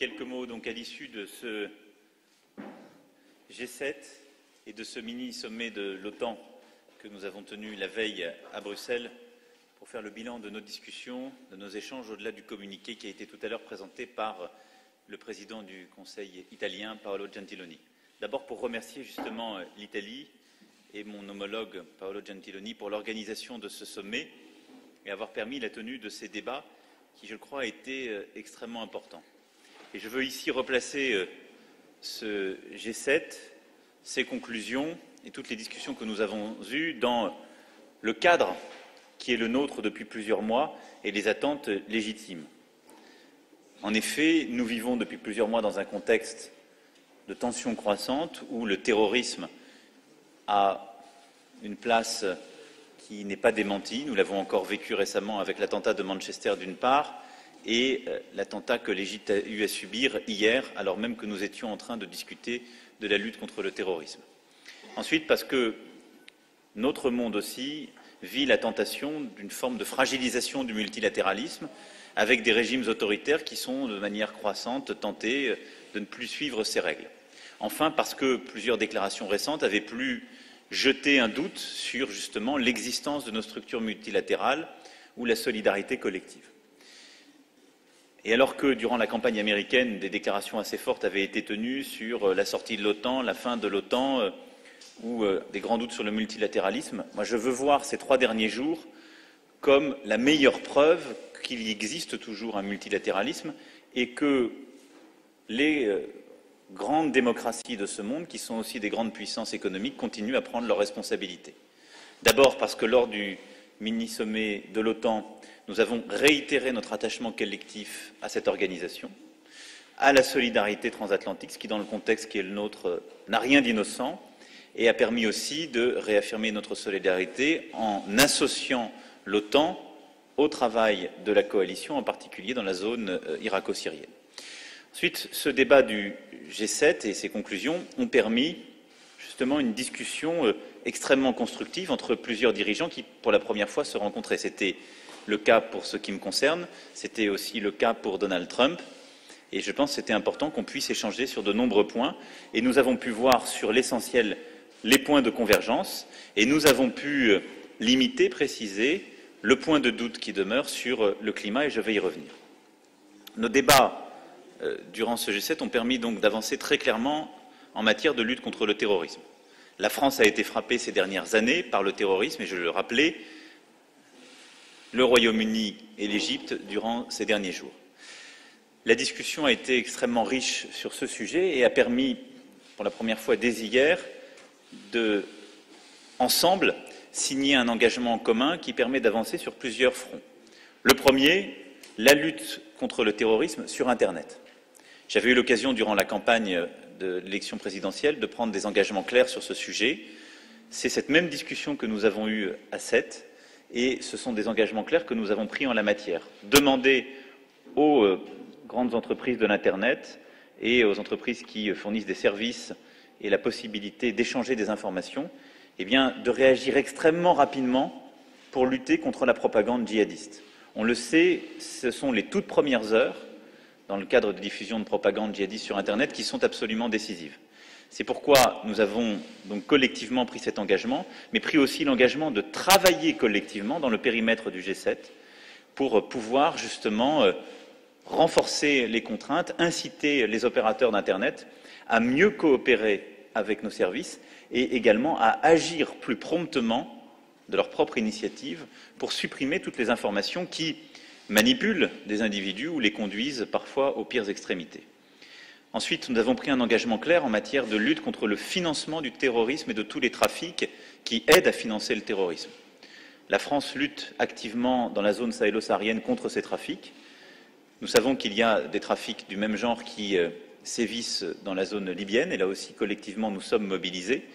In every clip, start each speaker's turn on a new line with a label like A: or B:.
A: Quelques mots donc à l'issue de ce G7 et de ce mini-sommet de l'OTAN que nous avons tenu la veille à Bruxelles pour faire le bilan de nos discussions, de nos échanges au-delà du communiqué qui a été tout à l'heure présenté par le président du Conseil italien, Paolo Gentiloni. D'abord pour remercier justement l'Italie et mon homologue Paolo Gentiloni pour l'organisation de ce sommet et avoir permis la tenue de ces débats qui, je crois, a été extrêmement important. Et je veux ici replacer ce G7, ses conclusions et toutes les discussions que nous avons eues dans le cadre qui est le nôtre depuis plusieurs mois et les attentes légitimes. En effet, nous vivons depuis plusieurs mois dans un contexte de tensions croissantes où le terrorisme a une place qui n'est pas démentie. Nous l'avons encore vécu récemment avec l'attentat de Manchester d'une part et l'attentat que l'Égypte a eu à subir hier, alors même que nous étions en train de discuter de la lutte contre le terrorisme. Ensuite, parce que notre monde aussi vit la tentation d'une forme de fragilisation du multilatéralisme avec des régimes autoritaires qui sont de manière croissante tentés de ne plus suivre ces règles. Enfin, parce que plusieurs déclarations récentes avaient pu jeter un doute sur justement l'existence de nos structures multilatérales ou la solidarité collective. Et alors que, durant la campagne américaine, des déclarations assez fortes avaient été tenues sur la sortie de l'OTAN, la fin de l'OTAN ou des grands doutes sur le multilatéralisme, moi je veux voir ces 3 derniers jours comme la meilleure preuve qu'il existe toujours un multilatéralisme et que les grandes démocraties de ce monde, qui sont aussi des grandes puissances économiques, continuent à prendre leurs responsabilités. D'abord parce que lors du mini-sommet de l'OTAN, nous avons réitéré notre attachement collectif à cette organisation, à la solidarité transatlantique, ce qui, dans le contexte qui est le nôtre, n'a rien d'innocent, et a permis aussi de réaffirmer notre solidarité en associant l'OTAN au travail de la coalition, en particulier dans la zone irako-syrienne. Ensuite, ce débat du G7 et ses conclusions ont permis justement une discussion extrêmement constructive entre plusieurs dirigeants qui, pour la première fois, se rencontraient. C'était le cas pour ce qui me concerne, c'était aussi le cas pour Donald Trump, et je pense que c'était important qu'on puisse échanger sur de nombreux points, et nous avons pu voir sur l'essentiel les points de convergence, et nous avons pu limiter, préciser le point de doute qui demeure sur le climat, et je vais y revenir. Nos débats durant ce G7 ont permis donc d'avancer très clairement en matière de lutte contre le terrorisme. La France a été frappée ces dernières années par le terrorisme, et je le rappelais, le Royaume-Uni et l'Égypte durant ces derniers jours. La discussion a été extrêmement riche sur ce sujet et a permis, pour la première fois dès hier, de, ensemble, signer un engagement commun qui permet d'avancer sur plusieurs fronts. Le premier, la lutte contre le terrorisme sur Internet. J'avais eu l'occasion, durant la campagne de l'élection présidentielle, de prendre des engagements clairs sur ce sujet. C'est cette même discussion que nous avons eue à 7, et ce sont des engagements clairs que nous avons pris en la matière. Demander aux grandes entreprises de l'Internet et aux entreprises qui fournissent des services et la possibilité d'échanger des informations, eh bien, de réagir extrêmement rapidement pour lutter contre la propagande djihadiste. On le sait, ce sont les toutes premières heures, dans le cadre de diffusion de propagande djihadiste sur Internet, qui sont absolument décisives. C'est pourquoi nous avons donc collectivement pris cet engagement, mais pris aussi l'engagement de travailler collectivement dans le périmètre du G7 pour pouvoir justement renforcer les contraintes, inciter les opérateurs d'Internet à mieux coopérer avec nos services et également à agir plus promptement de leur propre initiative pour supprimer toutes les informations qui manipulent des individus ou les conduisent parfois aux pires extrémités. Ensuite, nous avons pris un engagement clair en matière de lutte contre le financement du terrorisme et de tous les trafics qui aident à financer le terrorisme. La France lutte activement dans la zone sahélo-saharienne contre ces trafics. Nous savons qu'il y a des trafics du même genre qui sévissent dans la zone libyenne, et là aussi, collectivement, nous sommes mobilisés.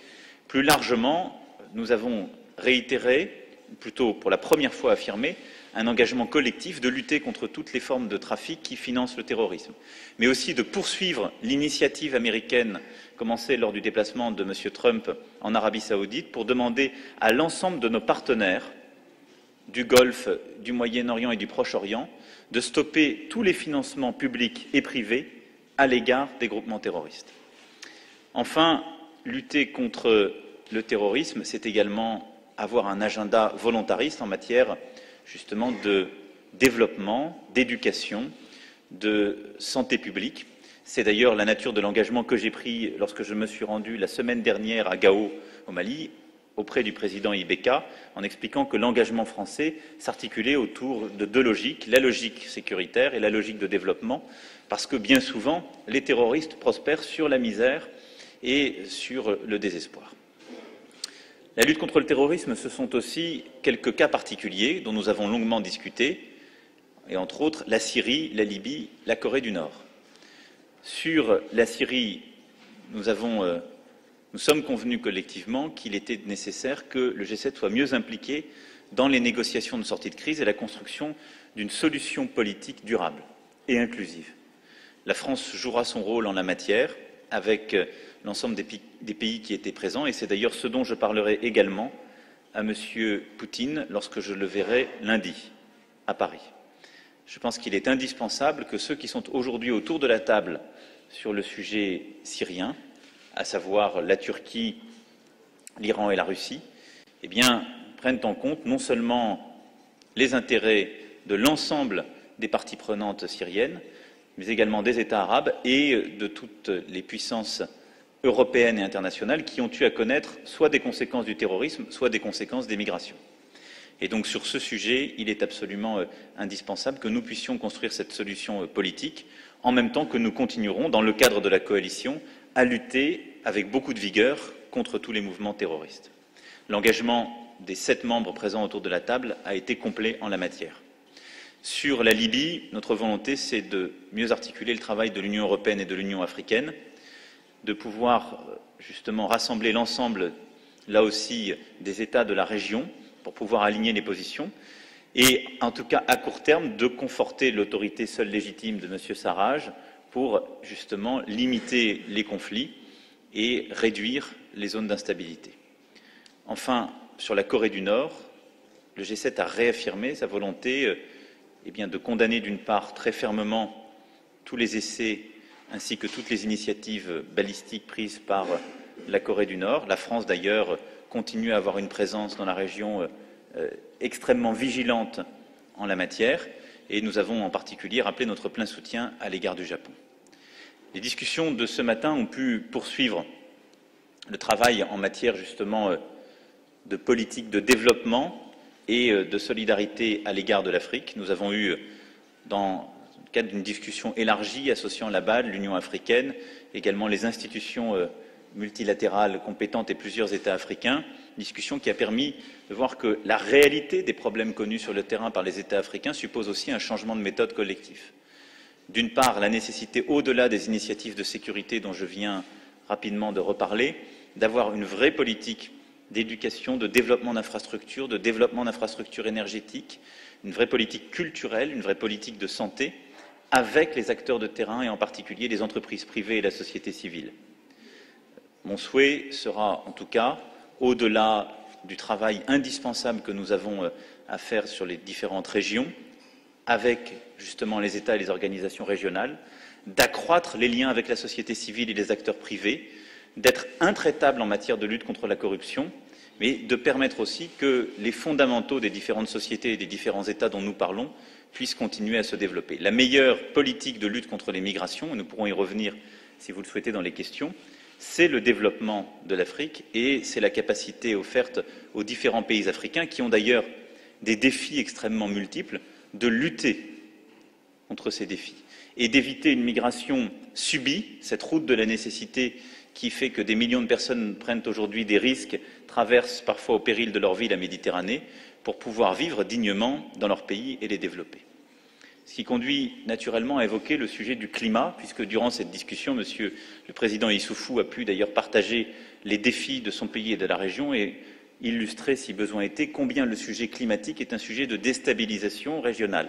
A: Plus largement, nous avons réitéré, ou plutôt pour la première fois affirmé, un engagement collectif de lutter contre toutes les formes de trafic qui financent le terrorisme, mais aussi de poursuivre l'initiative américaine commencée lors du déplacement de M. Trump en Arabie saoudite pour demander à l'ensemble de nos partenaires du Golfe, du Moyen-Orient et du Proche-Orient de stopper tous les financements publics et privés à l'égard des groupements terroristes. Enfin, lutter contre le terrorisme, c'est également avoir un agenda volontariste en matière justement de développement, d'éducation, de santé publique. C'est d'ailleurs la nature de l'engagement que j'ai pris lorsque je me suis rendu la semaine dernière à Gao, au Mali, auprès du président Ibeka, en expliquant que l'engagement français s'articulait autour de deux logiques, la logique sécuritaire et la logique de développement, parce que bien souvent, les terroristes prospèrent sur la misère et sur le désespoir. La lutte contre le terrorisme, ce sont aussi quelques cas particuliers dont nous avons longuement discuté, et entre autres la Syrie, la Libye, la Corée du Nord. Sur la Syrie, nous sommes convenus collectivement qu'il était nécessaire que le G7 soit mieux impliqué dans les négociations de sortie de crise et la construction d'une solution politique durable et inclusive. La France jouera son rôle en la matière avec l'ensemble des pays qui étaient présents, et c'est d'ailleurs ce dont je parlerai également à M. Poutine lorsque je le verrai lundi à Paris. Je pense qu'il est indispensable que ceux qui sont aujourd'hui autour de la table sur le sujet syrien, à savoir la Turquie, l'Iran et la Russie, eh bien, prennent en compte non seulement les intérêts de l'ensemble des parties prenantes syriennes, mais également des États arabes et de toutes les puissances européennes et internationales qui ont eu à connaître soit des conséquences du terrorisme, soit des conséquences des migrations. Et donc sur ce sujet, il est absolument indispensable que nous puissions construire cette solution politique, en même temps que nous continuerons, dans le cadre de la coalition, à lutter avec beaucoup de vigueur contre tous les mouvements terroristes. L'engagement des 7 membres présents autour de la table a été complet en la matière. Sur la Libye, notre volonté, c'est de mieux articuler le travail de l'Union européenne et de l'Union africaine, de pouvoir justement rassembler l'ensemble, là aussi, des États de la région pour pouvoir aligner les positions et, en tout cas, à court terme, de conforter l'autorité seule légitime de M. Sarraj pour justement limiter les conflits et réduire les zones d'instabilité. Enfin, sur la Corée du Nord, le G7 a réaffirmé sa volonté de condamner d'une part très fermement tous les essais ainsi que toutes les initiatives balistiques prises par la Corée du Nord. La France, d'ailleurs, continue à avoir une présence dans la région extrêmement vigilante en la matière, et nous avons en particulier rappelé notre plein soutien à l'égard du Japon. Les discussions de ce matin ont pu poursuivre le travail en matière justement de politique de développement et de solidarité à l'égard de l'Afrique. Nous avons eu, dans le cadre d'une discussion élargie associant la BAD, l'Union africaine, également les institutions multilatérales compétentes et plusieurs États africains, discussion qui a permis de voir que la réalité des problèmes connus sur le terrain par les États africains suppose aussi un changement de méthode collectif. D'une part, la nécessité, au-delà des initiatives de sécurité dont je viens rapidement de reparler, d'avoir une vraie politique d'éducation, de développement d'infrastructures énergétiques, une vraie politique culturelle, une vraie politique de santé, avec les acteurs de terrain et en particulier les entreprises privées et la société civile. Mon souhait sera, en tout cas, au-delà du travail indispensable que nous avons à faire sur les différentes régions, avec justement les États et les organisations régionales, d'accroître les liens avec la société civile et les acteurs privés, d'être intraitable en matière de lutte contre la corruption, mais de permettre aussi que les fondamentaux des différentes sociétés et des différents États dont nous parlons puissent continuer à se développer. La meilleure politique de lutte contre les migrations, et nous pourrons y revenir si vous le souhaitez dans les questions, c'est le développement de l'Afrique et c'est la capacité offerte aux différents pays africains, qui ont d'ailleurs des défis extrêmement multiples, de lutter contre ces défis et d'éviter une migration subie, cette route de la nécessité qui fait que des millions de personnes prennent aujourd'hui des risques, traversent parfois au péril de leur vie la Méditerranée, pour pouvoir vivre dignement dans leur pays et les développer. Ce qui conduit naturellement à évoquer le sujet du climat, puisque durant cette discussion, Monsieur le Président Issoufou a pu d'ailleurs partager les défis de son pays et de la région et illustrer, si besoin était, combien le sujet climatique est un sujet de déstabilisation régionale.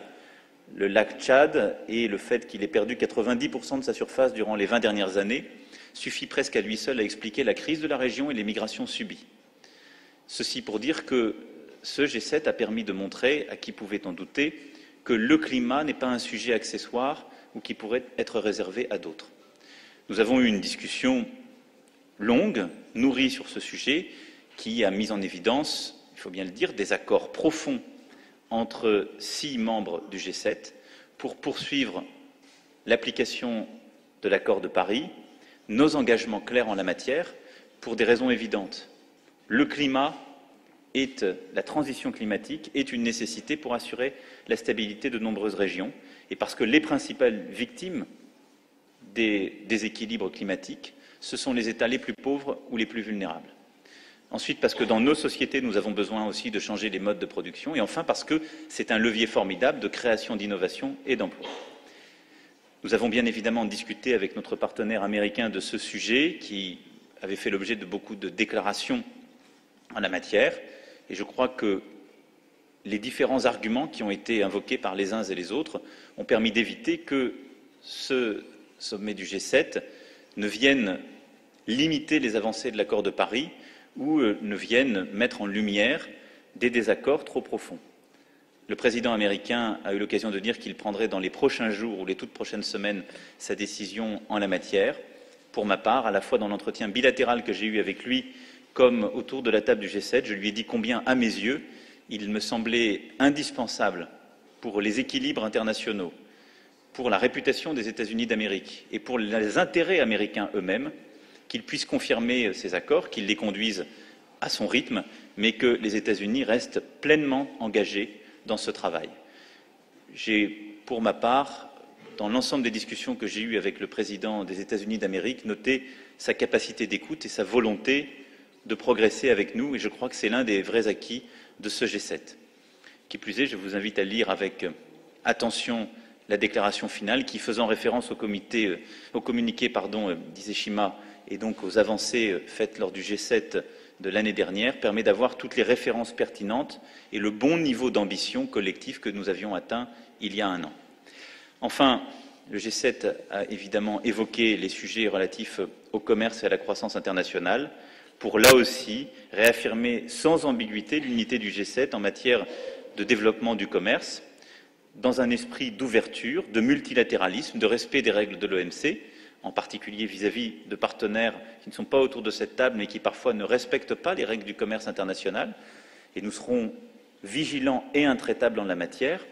A: Le lac Tchad et le fait qu'il ait perdu 90% de sa surface durant les 20 dernières années suffit presque à lui seul à expliquer la crise de la région et les migrations subies. Ceci pour dire que ce G7 a permis de montrer, à qui pouvait en douter, que le climat n'est pas un sujet accessoire ou qui pourrait être réservé à d'autres. Nous avons eu une discussion longue, nourrie sur ce sujet, qui a mis en évidence, il faut bien le dire, des accords profonds entre 6 membres du G7 pour poursuivre l'application de l'accord de Paris, nos engagements clairs en la matière, pour des raisons évidentes. Le climat la transition climatique est une nécessité pour assurer la stabilité de nombreuses régions et parce que les principales victimes des déséquilibres climatiques, ce sont les États les plus pauvres ou les plus vulnérables. Ensuite, parce que dans nos sociétés, nous avons besoin aussi de changer les modes de production. Et enfin, parce que c'est un levier formidable de création d'innovation et d'emploi. Nous avons bien évidemment discuté avec notre partenaire américain de ce sujet qui avait fait l'objet de beaucoup de déclarations en la matière. Et je crois que les différents arguments qui ont été invoqués par les uns et les autres ont permis d'éviter que ce sommet du G7 ne vienne limiter les avancées de l'accord de Paris ou ne vienne mettre en lumière des désaccords trop profonds. Le président américain a eu l'occasion de dire qu'il prendrait dans les prochains jours ou les toutes prochaines semaines sa décision en la matière. Pour ma part, à la fois dans l'entretien bilatéral que j'ai eu avec lui comme autour de la table du G7, je lui ai dit combien, à mes yeux, il me semblait indispensable pour les équilibres internationaux, pour la réputation des États-Unis d'Amérique et pour les intérêts américains eux-mêmes, qu'il puisse confirmer ces accords, qu'il les conduise à son rythme, mais que les États-Unis restent pleinement engagés dans ce travail. J'ai, pour ma part, dans l'ensemble des discussions que j'ai eues avec le président des États-Unis d'Amérique, noté sa capacité d'écoute et sa volonté de progresser avec nous, et je crois que c'est l'un des vrais acquis de ce G7. Qui plus est, je vous invite à lire avec attention la déclaration finale qui, faisant référence au communiqué d'Hiroshima et donc aux avancées faites lors du G7 de l'année dernière, permet d'avoir toutes les références pertinentes et le bon niveau d'ambition collective que nous avions atteint il y a un an. Enfin, le G7 a évidemment évoqué les sujets relatifs au commerce et à la croissance internationale pour, là aussi, réaffirmer sans ambiguïté l'unité du G7 en matière de développement du commerce, dans un esprit d'ouverture, de multilatéralisme, de respect des règles de l'OMC, en particulier vis-à-vis de partenaires qui ne sont pas autour de cette table, mais qui parfois ne respectent pas les règles du commerce international. Et nous serons vigilants et intraitables en la matière,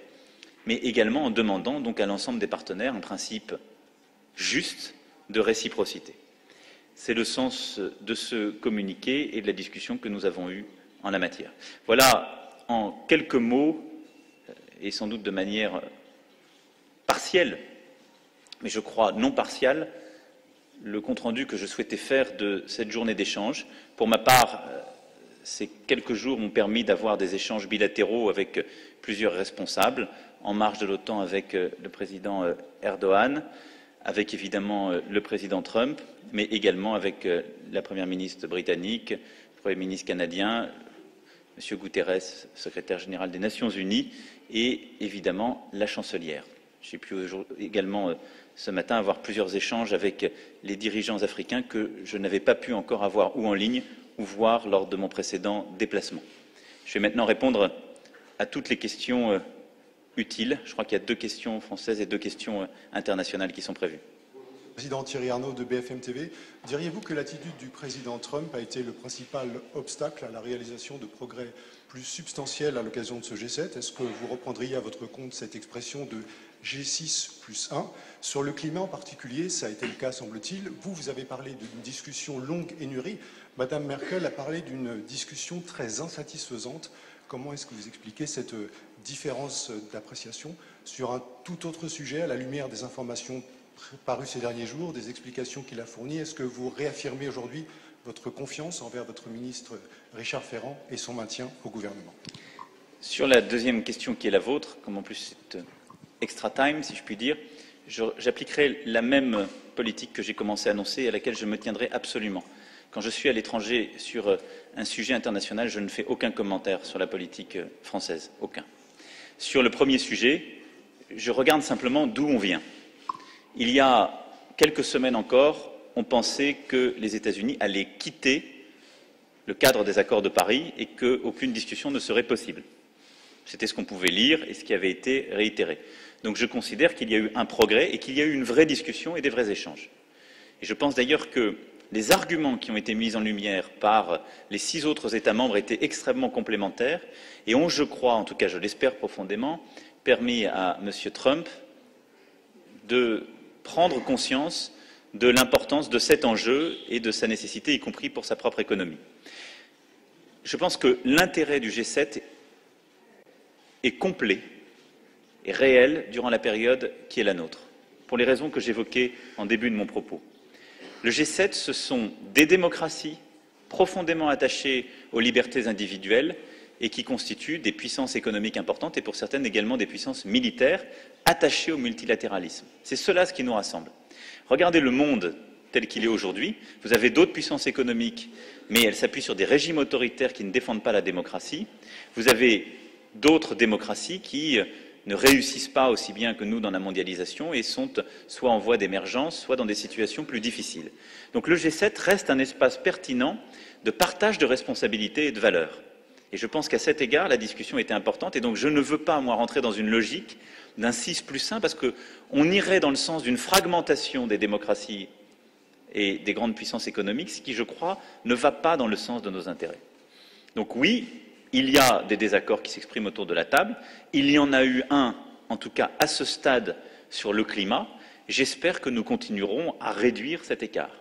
A: mais également en demandant donc à l'ensemble des partenaires un principe juste de réciprocité. C'est le sens de ce communiqué et de la discussion que nous avons eue en la matière. Voilà, en quelques mots, et sans doute de manière partielle, mais je crois non partiale, le compte-rendu que je souhaitais faire de cette journée d'échange. Pour ma part, ces quelques jours m'ont permis d'avoir des échanges bilatéraux avec plusieurs responsables, en marge de l'OTAN avec le président Erdogan, avec évidemment le président Trump, mais également avec la première ministre britannique, le Premier ministre canadien, M. Guterres, secrétaire général des Nations Unies, et évidemment la chancelière. J'ai pu également ce matin avoir plusieurs échanges avec les dirigeants africains que je n'avais pas pu encore avoir ou en ligne ou voir lors de mon précédent déplacement. Je vais maintenant répondre à toutes les questions utiles. Je crois qu'il y a 2 questions françaises et 2 questions internationales qui sont prévues.
B: Président Thierry Arnaud de BFM TV, diriez-vous que l'attitude du président Trump a été le principal obstacle à la réalisation de progrès plus substantiels à l'occasion de ce G7? Est-ce que vous reprendriez à votre compte cette expression de G6+1? Sur le climat en particulier, ça a été le cas, semble-t-il. Vous avez parlé d'une discussion longue et nourrie. Madame Merkel a parlé d'une discussion très insatisfaisante. Comment est-ce que vous expliquez cette différence d'appréciation sur un tout autre sujet, à la lumière des informations parues ces derniers jours, des explications qu'il a fournies? Est-ce que vous réaffirmez aujourd'hui votre confiance envers votre ministre Richard Ferrand et son maintien au gouvernement?
A: Sur la deuxième question qui est la vôtre, comme en plus c'est extra time, si je puis dire, j'appliquerai la même politique que j'ai commencé à annoncer et à laquelle je me tiendrai absolument. Quand je suis à l'étranger sur un sujet international, je ne fais aucun commentaire sur la politique française, aucun. Sur le premier sujet, je regarde simplement d'où on vient. Il y a quelques semaines encore, on pensait que les États-Unis allaient quitter le cadre des accords de Paris et qu'aucune discussion ne serait possible. C'était ce qu'on pouvait lire et ce qui avait été réitéré. Donc je considère qu'il y a eu un progrès et qu'il y a eu une vraie discussion et des vrais échanges. Et je pense d'ailleurs que les arguments qui ont été mis en lumière par les 6 autres États membres étaient extrêmement complémentaires et ont, je crois, en tout cas je l'espère profondément, permis à M. Trump de prendre conscience de l'importance de cet enjeu et de sa nécessité, y compris pour sa propre économie. Je pense que l'intérêt du G7 est complet et réel durant la période qui est la nôtre, pour les raisons que j'évoquais en début de mon propos. Le G7, ce sont des démocraties profondément attachées aux libertés individuelles et qui constituent des puissances économiques importantes et pour certaines également des puissances militaires attachées au multilatéralisme. C'est cela ce qui nous rassemble. Regardez le monde tel qu'il est aujourd'hui. Vous avez d'autres puissances économiques, mais elles s'appuient sur des régimes autoritaires qui ne défendent pas la démocratie. Vous avez d'autres démocraties qui ne réussissent pas aussi bien que nous dans la mondialisation et sont soit en voie d'émergence, soit dans des situations plus difficiles. Donc le G7 reste un espace pertinent de partage de responsabilités et de valeurs. Et je pense qu'à cet égard, la discussion était importante et donc je ne veux pas, moi, rentrer dans une logique d'un 6+1 parce qu'on irait dans le sens d'une fragmentation des démocraties et des grandes puissances économiques, ce qui, je crois, ne va pas dans le sens de nos intérêts. Donc oui, il y a des désaccords qui s'expriment autour de la table. Il y en a eu un, en tout cas à ce stade, sur le climat. J'espère que nous continuerons à réduire cet écart.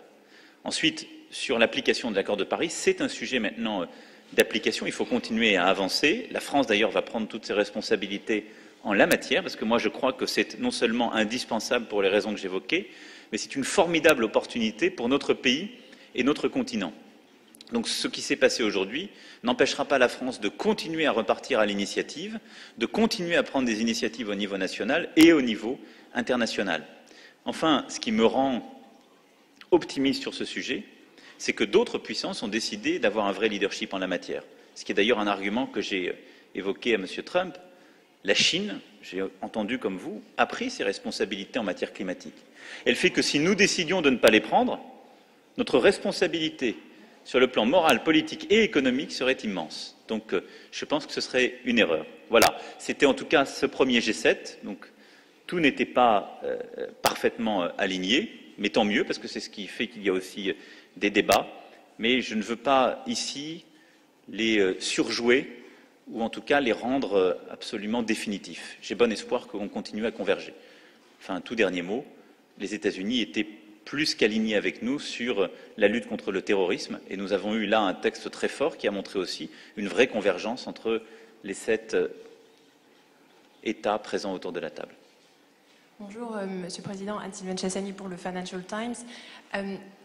A: Ensuite, sur l'application de l'accord de Paris, c'est un sujet maintenant d'application. Il faut continuer à avancer. La France, d'ailleurs, va prendre toutes ses responsabilités en la matière, parce que moi, je crois que c'est non seulement indispensable pour les raisons que j'évoquais, mais c'est une formidable opportunité pour notre pays et notre continent. Donc ce qui s'est passé aujourd'hui n'empêchera pas la France de continuer à repartir à l'initiative, de continuer à prendre des initiatives au niveau national et au niveau international. Enfin, ce qui me rend optimiste sur ce sujet, c'est que d'autres puissances ont décidé d'avoir un vrai leadership en la matière. Ce qui est d'ailleurs un argument que j'ai évoqué à M. Trump. La Chine, j'ai entendu comme vous, a pris ses responsabilités en matière climatique. Elle fait que si nous décidions de ne pas les prendre, notre responsabilité sur le plan moral, politique et économique serait immense. Donc je pense que ce serait une erreur. Voilà, c'était en tout cas ce premier G7, donc tout n'était pas parfaitement aligné, mais tant mieux, parce que c'est ce qui fait qu'il y a aussi des débats, mais je ne veux pas ici les surjouer ou en tout cas les rendre absolument définitifs. J'ai bon espoir qu'on continue à converger. Enfin, un tout dernier mot, les États-Unis étaient plus qu'alignés avec nous sur la lutte contre le terrorisme et nous avons eu là un texte très fort qui a montré aussi une vraie convergence entre les 7 États présents autour de la table.
C: Bonjour, Monsieur le Président, Anne-Sylvaine Chassani pour le Financial Times.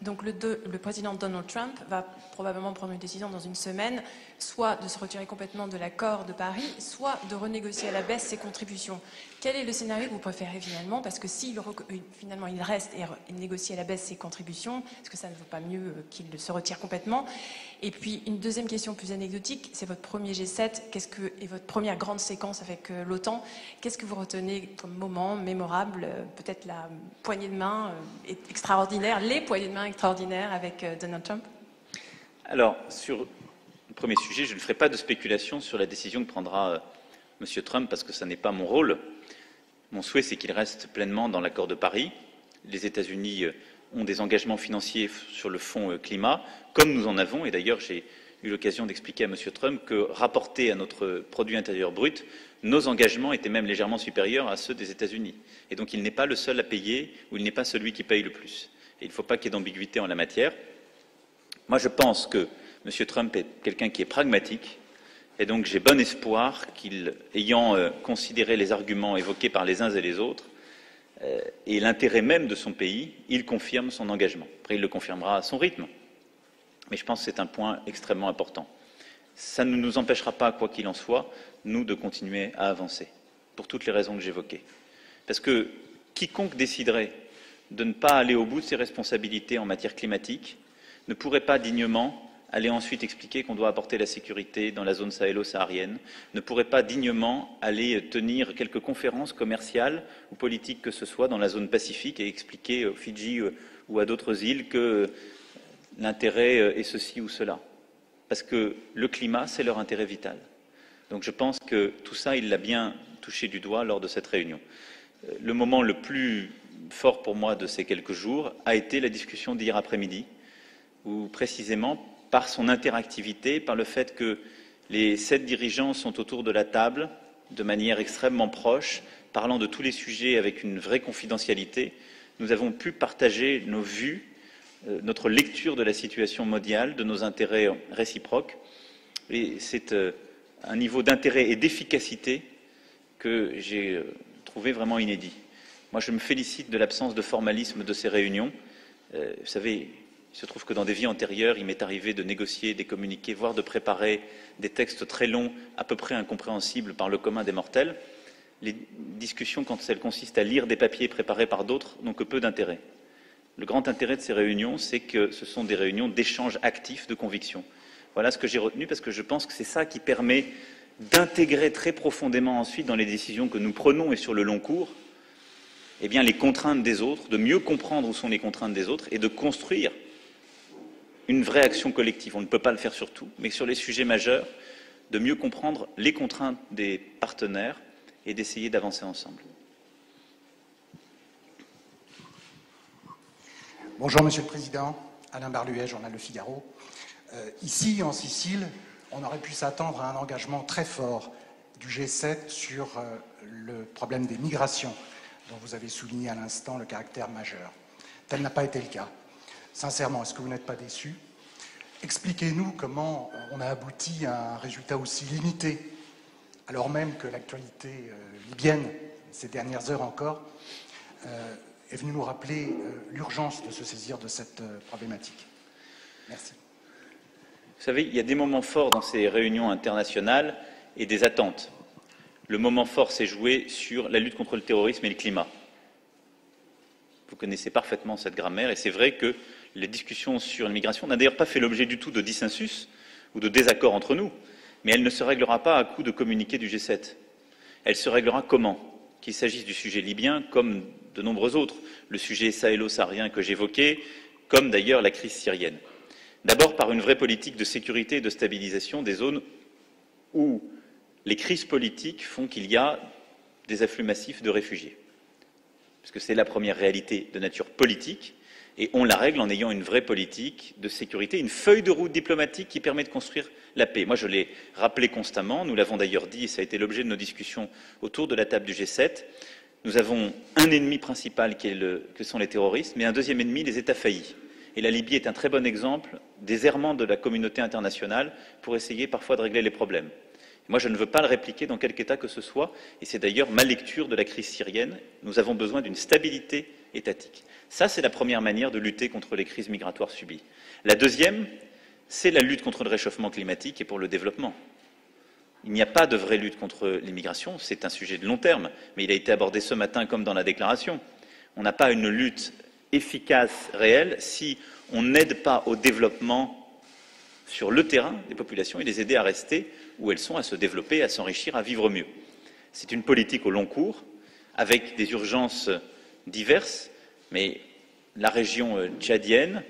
C: Donc le président Donald Trump va probablement prendre une décision dans une semaine, soit de se retirer complètement de l'accord de Paris, soit de renégocier à la baisse ses contributions. Quel est le scénario que vous préférez finalement? Parce que si finalement il reste et il négocie à la baisse ses contributions, est-ce que ça ne vaut pas mieux qu'il se retire complètement? Et puis une deuxième question plus anecdotique, c'est votre premier G7, et votre première grande séquence avec l'OTAN. Qu'est-ce que vous retenez comme moment mémorable? Peut-être la poignée de main extraordinaire, les poignées de main extraordinaires avec Donald Trump?
A: Alors, sur le premier sujet, je ne ferai pas de spéculation sur la décision que prendra M. Trump, parce que ce n'est pas mon rôle. Mon souhait, c'est qu'il reste pleinement dans l'accord de Paris. Les États-Unis ont des engagements financiers sur le fonds climat, comme nous en avons, et d'ailleurs j'ai eu l'occasion d'expliquer à M. Trump que, rapportés à notre produit intérieur brut, nos engagements étaient même légèrement supérieurs à ceux des États-Unis. Et donc il n'est pas le seul à payer, ou il n'est pas celui qui paye le plus. Et il ne faut pas qu'il y ait d'ambiguïté en la matière. Moi, je pense que M. Trump est quelqu'un qui est pragmatique, et donc j'ai bon espoir qu'il, ayant considéré les arguments évoqués par les uns et les autres, et l'intérêt même de son pays, il confirme son engagement. Après, il le confirmera à son rythme. Mais je pense que c'est un point extrêmement important. Ça ne nous empêchera pas, quoi qu'il en soit, nous, de continuer à avancer, pour toutes les raisons que j'évoquais. Parce que quiconque déciderait de ne pas aller au bout de ses responsabilités en matière climatique ne pourrait pas dignement aller ensuite expliquer qu'on doit apporter la sécurité dans la zone sahélo-saharienne, ne pourrait pas dignement aller tenir quelques conférences commerciales ou politiques que ce soit dans la zone Pacifique et expliquer aux Fidji ou à d'autres îles que l'intérêt est ceci ou cela. Parce que le climat, c'est leur intérêt vital. Donc je pense que tout ça, il l'a bien touché du doigt lors de cette réunion. Le moment le plus fort pour moi de ces quelques jours a été la discussion d'hier après-midi, où précisément par son interactivité, par le fait que les 7 dirigeants sont autour de la table de manière extrêmement proche, parlant de tous les sujets avec une vraie confidentialité, nous avons pu partager nos vues, notre lecture de la situation mondiale, de nos intérêts réciproques. Et c'est un niveau d'intérêt et d'efficacité que j'ai trouvé vraiment inédit. Moi, je me félicite de l'absence de formalisme de ces réunions. Vous savez, il se trouve que dans des vies antérieures, il m'est arrivé de négocier des communiqués, voire de préparer des textes très longs, à peu près incompréhensibles par le commun des mortels. Les discussions, quand elles consistent à lire des papiers préparés par d'autres, n'ont que peu d'intérêt. Le grand intérêt de ces réunions, c'est que ce sont des réunions d'échange actif de convictions. Voilà ce que j'ai retenu, parce que je pense que c'est ça qui permet d'intégrer très profondément ensuite dans les décisions que nous prenons et sur le long cours, eh bien, les contraintes des autres, de mieux comprendre où sont les contraintes des autres et de construire une vraie action collective. On ne peut pas le faire sur tout, mais sur les sujets majeurs, de mieux comprendre les contraintes des partenaires et d'essayer d'avancer ensemble.
D: Bonjour Monsieur le Président, Alain Barluet, Journal Le Figaro. Ici, en Sicile, on aurait pu s'attendre à un engagement très fort du G7 sur le problème des migrations, dont vous avez souligné à l'instant le caractère majeur. Tel n'a pas été le cas. Sincèrement, est-ce que vous n'êtes pas déçus? Expliquez-nous comment on a abouti à un résultat aussi limité, alors même que l'actualité libyenne, ces dernières heures encore, est venue nous rappeler l'urgence de se saisir de cette problématique. Merci.
A: Vous savez, il y a des moments forts dans ces réunions internationales et des attentes. Le moment fort s'est joué sur la lutte contre le terrorisme et le climat. Vous connaissez parfaitement cette grammaire, et c'est vrai que les discussions sur l'immigration n'ont d'ailleurs pas fait l'objet du tout de dissensus ou de désaccords entre nous, mais elle ne se réglera pas à coup de communiqué du G7. Elle se réglera comment? Qu'il s'agisse du sujet libyen comme de nombreux autres, le sujet sahélo-saharien que j'évoquais, comme d'ailleurs la crise syrienne. D'abord par une vraie politique de sécurité et de stabilisation des zones où les crises politiques font qu'il y a des afflux massifs de réfugiés. Parce que c'est la première réalité de nature politique, et on la règle en ayant une vraie politique de sécurité, une feuille de route diplomatique qui permet de construire la paix. Moi, je l'ai rappelé constamment, nous l'avons d'ailleurs dit, et ça a été l'objet de nos discussions autour de la table du G7. Nous avons un ennemi principal que sont les terroristes, mais un deuxième ennemi, les États faillis. Et la Libye est un très bon exemple des errements de la communauté internationale pour essayer parfois de régler les problèmes. Moi, je ne veux pas le répliquer dans quelque État que ce soit, et c'est d'ailleurs ma lecture de la crise syrienne. Nous avons besoin d'une stabilité étatique. Ça, c'est la première manière de lutter contre les crises migratoires subies. La deuxième, c'est la lutte contre le réchauffement climatique et pour le développement. Il n'y a pas de vraie lutte contre l'immigration, c'est un sujet de long terme, mais il a été abordé ce matin comme dans la déclaration. On n'a pas une lutte efficace, réelle, si on n'aide pas au développement sur le terrain des populations et les aider à rester où elles sont, à se développer, à s'enrichir, à vivre mieux. C'est une politique au long cours, avec des urgences diverses, mais la région tchadienne,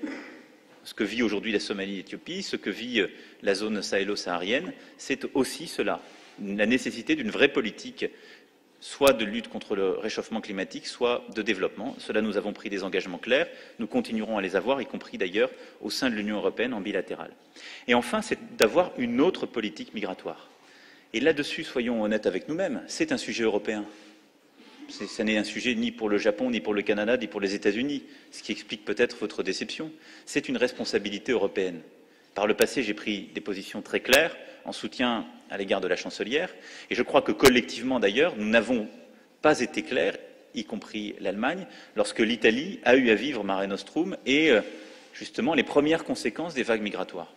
A: ce que vit aujourd'hui la Somalie et l'Éthiopie, ce que vit la zone sahélo-saharienne, c'est aussi cela, la nécessité d'une vraie politique, soit de lutte contre le réchauffement climatique, soit de développement. Cela, nous avons pris des engagements clairs, nous continuerons à les avoir, y compris d'ailleurs au sein de l'Union européenne en bilatéral. Et enfin, c'est d'avoir une autre politique migratoire. Et là-dessus, soyons honnêtes avec nous-mêmes, c'est un sujet européen. Ce n'est un sujet ni pour le Japon, ni pour le Canada, ni pour les États-Unis, ce qui explique peut-être votre déception. C'est une responsabilité européenne. Par le passé, j'ai pris des positions très claires en soutien à l'égard de la chancelière, et je crois que collectivement d'ailleurs, nous n'avons pas été clairs, y compris l'Allemagne, lorsque l'Italie a eu à vivre Mare Nostrum et justement les premières conséquences des vagues migratoires.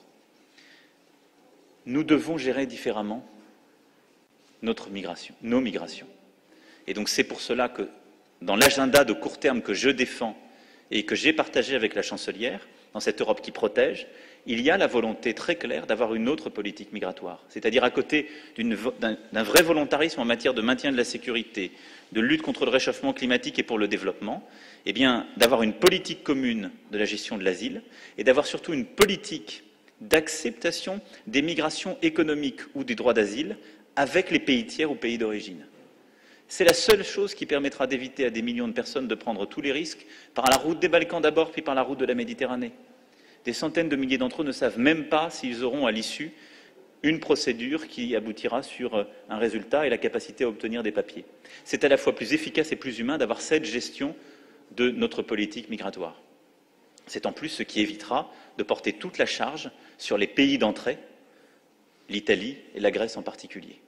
A: Nous devons gérer différemment notre migration, nos migrations. Et donc c'est pour cela que, dans l'agenda de court terme que je défends et que j'ai partagé avec la chancelière, dans cette Europe qui protège, il y a la volonté très claire d'avoir une autre politique migratoire. C'est-à-dire à côté d'un vrai volontarisme en matière de maintien de la sécurité, de lutte contre le réchauffement climatique et pour le développement, eh bien d'avoir une politique commune de la gestion de l'asile et d'avoir surtout une politique d'acceptation des migrations économiques ou des droits d'asile avec les pays tiers ou pays d'origine. C'est la seule chose qui permettra d'éviter à des millions de personnes de prendre tous les risques, par la route des Balkans d'abord, puis par la route de la Méditerranée. Des centaines de milliers d'entre eux ne savent même pas s'ils auront à l'issue une procédure qui aboutira sur un résultat et la capacité à obtenir des papiers. C'est à la fois plus efficace et plus humain d'avoir cette gestion de notre politique migratoire. C'est en plus ce qui évitera de porter toute la charge sur les pays d'entrée, l'Italie et la Grèce en particulier.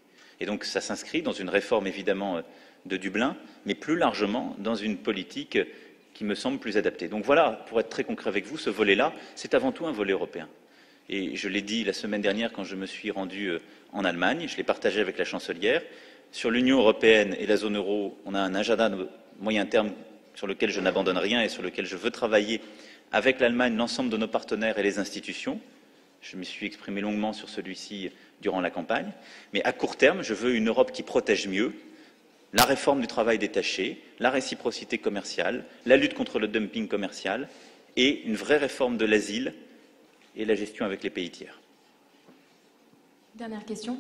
A: Et donc ça s'inscrit dans une réforme évidemment de Dublin, mais plus largement dans une politique qui me semble plus adaptée. Donc voilà, pour être très concret avec vous, ce volet-là, c'est avant tout un volet européen. Et je l'ai dit la semaine dernière quand je me suis rendu en Allemagne, je l'ai partagé avec la chancelière. Sur l'Union européenne et la zone euro, on a un agenda de moyen terme sur lequel je n'abandonne rien et sur lequel je veux travailler avec l'Allemagne, l'ensemble de nos partenaires et les institutions. Je m'y suis exprimé longuement sur celui-ci durant la campagne. Mais à court terme, je veux une Europe qui protège mieux, la réforme du travail détaché, la réciprocité commerciale, la lutte contre le dumping commercial et une vraie réforme de l'asile et la gestion avec les pays tiers.
C: Dernière question.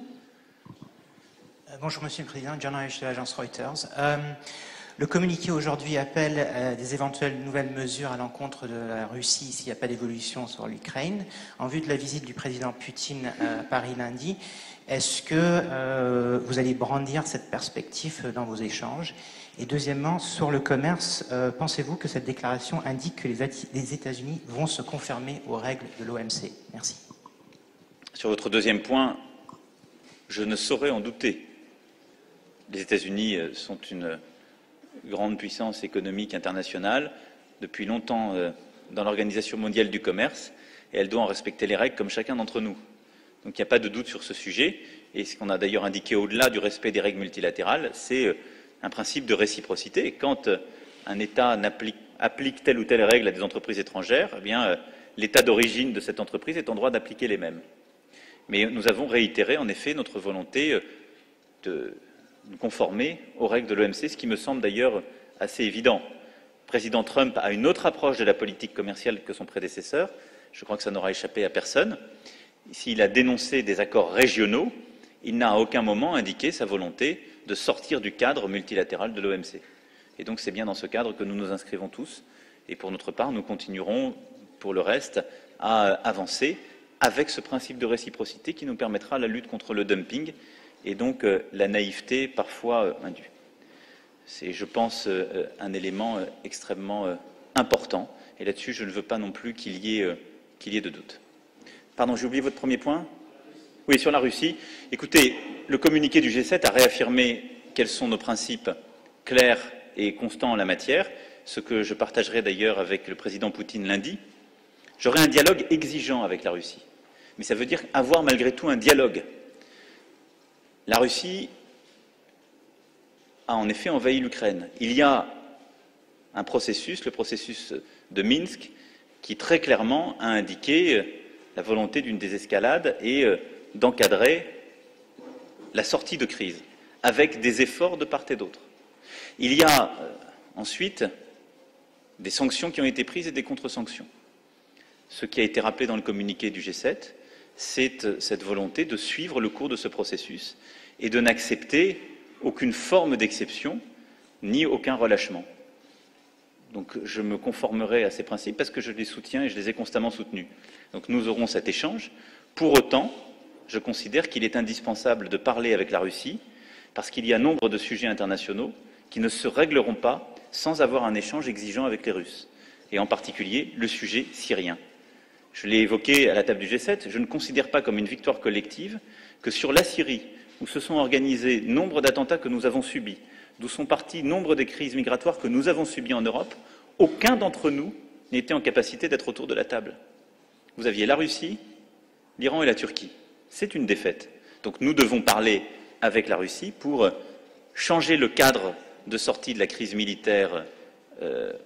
E: Bonjour Monsieur le Président, John Irish de l'agence Reuters. Le communiqué aujourd'hui appelle des éventuelles nouvelles mesures à l'encontre de la Russie s'il n'y a pas d'évolution sur l'Ukraine. En vue de la visite du président Poutine à Paris lundi, est-ce que vous allez brandir cette perspective dans vos échanges? Et deuxièmement, sur le commerce, pensez-vous que cette déclaration indique que les États-Unis vont se conformer aux règles de l'OMC? Merci.
A: Sur votre deuxième point, je ne saurais en douter. Les États-Unis sont une grande puissance économique internationale, depuis longtemps dans l'Organisation mondiale du commerce, et elle doit en respecter les règles comme chacun d'entre nous. Donc il n'y a pas de doute sur ce sujet, et ce qu'on a d'ailleurs indiqué au-delà du respect des règles multilatérales, c'est un principe de réciprocité. Quand un État applique telle ou telle règle à des entreprises étrangères, eh bien, l'État d'origine de cette entreprise est en droit d'appliquer les mêmes. Mais nous avons réitéré en effet notre volonté de nous conformer aux règles de l'OMC, ce qui me semble d'ailleurs assez évident. Le président Trump a une autre approche de la politique commerciale que son prédécesseur. Je crois que ça n'aura échappé à personne. S'il a dénoncé des accords régionaux, il n'a à aucun moment indiqué sa volonté de sortir du cadre multilatéral de l'OMC. Et donc c'est bien dans ce cadre que nous nous inscrivons tous. Et pour notre part, nous continuerons, pour le reste, à avancer avec ce principe de réciprocité qui nous permettra la lutte contre le dumping et donc la naïveté parfois indue. C'est, je pense, un élément extrêmement important. Et là-dessus, je ne veux pas non plus qu'il y ait de doute. Pardon, j'ai oublié votre premier point? Oui, sur la Russie. Écoutez, le communiqué du G7 a réaffirmé quels sont nos principes clairs et constants en la matière, ce que je partagerai d'ailleurs avec le président Poutine lundi. J'aurai un dialogue exigeant avec la Russie. Mais ça veut dire avoir malgré tout un dialogue. La Russie a en effet envahi l'Ukraine. Il y a un processus, le processus de Minsk, qui très clairement a indiqué la volonté d'une désescalade et d'encadrer la sortie de crise, avec des efforts de part et d'autre. Il y a ensuite des sanctions qui ont été prises et des contre-sanctions. Ce qui a été rappelé dans le communiqué du G7, c'est cette volonté de suivre le cours de ce processus et de n'accepter aucune forme d'exception ni aucun relâchement. Donc je me conformerai à ces principes parce que je les soutiens et je les ai constamment soutenus. Donc nous aurons cet échange. Pour autant, je considère qu'il est indispensable de parler avec la Russie parce qu'il y a nombre de sujets internationaux qui ne se régleront pas sans avoir un échange exigeant avec les Russes, et en particulier le sujet syrien. Je l'ai évoqué à la table du G7, je ne considère pas comme une victoire collective que sur la Syrie, où se sont organisés nombre d'attentats que nous avons subis, d'où sont partis nombre des crises migratoires que nous avons subies en Europe, aucun d'entre nous n'était en capacité d'être autour de la table. Vous aviez la Russie, l'Iran et la Turquie. C'est une défaite. Donc nous devons parler avec la Russie pour changer le cadre de sortie de la crise militaire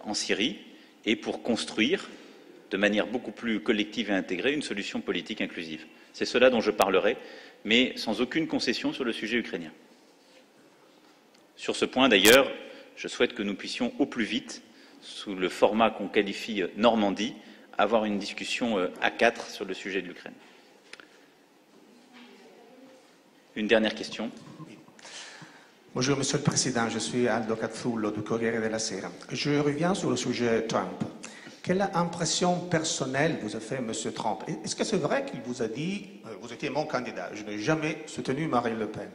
A: en Syrie et pour construire de manière beaucoup plus collective et intégrée une solution politique inclusive. C'est cela dont je parlerai, mais sans aucune concession sur le sujet ukrainien. Sur ce point, d'ailleurs, je souhaite que nous puissions au plus vite, sous le format qu'on qualifie Normandie, avoir une discussion à 4 sur le sujet de l'Ukraine. Une dernière question.
F: Bonjour Monsieur le Président, je suis Aldo Cazzullo du Corriere della Sera. Je reviens sur le sujet Trump. Quelle impression personnelle vous a fait Monsieur Trump? Est-ce que c'est vrai qu'il vous a dit « Vous étiez mon candidat, je n'ai jamais soutenu Marine Le Pen »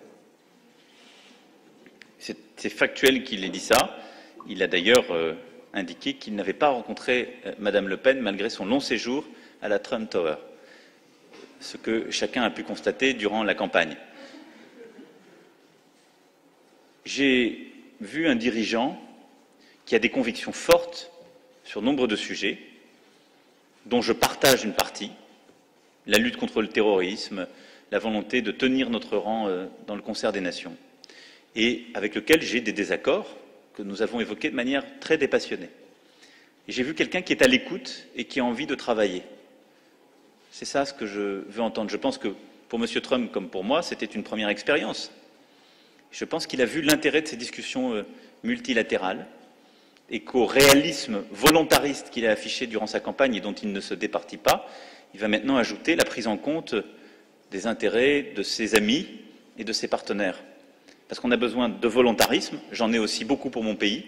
A: C'est factuel qu'il ait dit ça. Il a d'ailleurs indiqué qu'il n'avait pas rencontré Madame Le Pen malgré son long séjour à la Trump Tower, ce que chacun a pu constater durant la campagne. J'ai vu un dirigeant qui a des convictions fortes sur nombre de sujets, dont je partage une partie, la lutte contre le terrorisme, la volonté de tenir notre rang dans le concert des nations, et avec lequel j'ai des désaccords que nous avons évoqués de manière très dépassionnée. Et j'ai vu quelqu'un qui est à l'écoute et qui a envie de travailler. C'est ça ce que je veux entendre. Je pense que pour M. Trump, comme pour moi, c'était une première expérience. Je pense qu'il a vu l'intérêt de ces discussions multilatérales et qu'au réalisme volontariste qu'il a affiché durant sa campagne et dont il ne se départit pas, il va maintenant ajouter la prise en compte des intérêts de ses amis et de ses partenaires. Parce qu'on a besoin de volontarisme, j'en ai aussi beaucoup pour mon pays,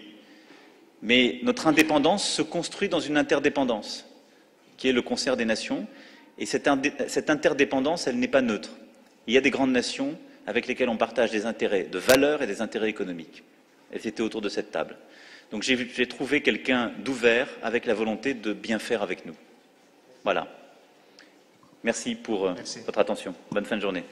A: mais notre indépendance se construit dans une interdépendance, qui est le concert des nations, et cette interdépendance, elle n'est pas neutre. Il y a des grandes nations avec lesquelles on partage des intérêts de valeurs et des intérêts économiques. Elles étaient autour de cette table. Donc j'ai trouvé quelqu'un d'ouvert avec la volonté de bien faire avec nous. Voilà. Merci pour votre attention. Bonne fin de journée.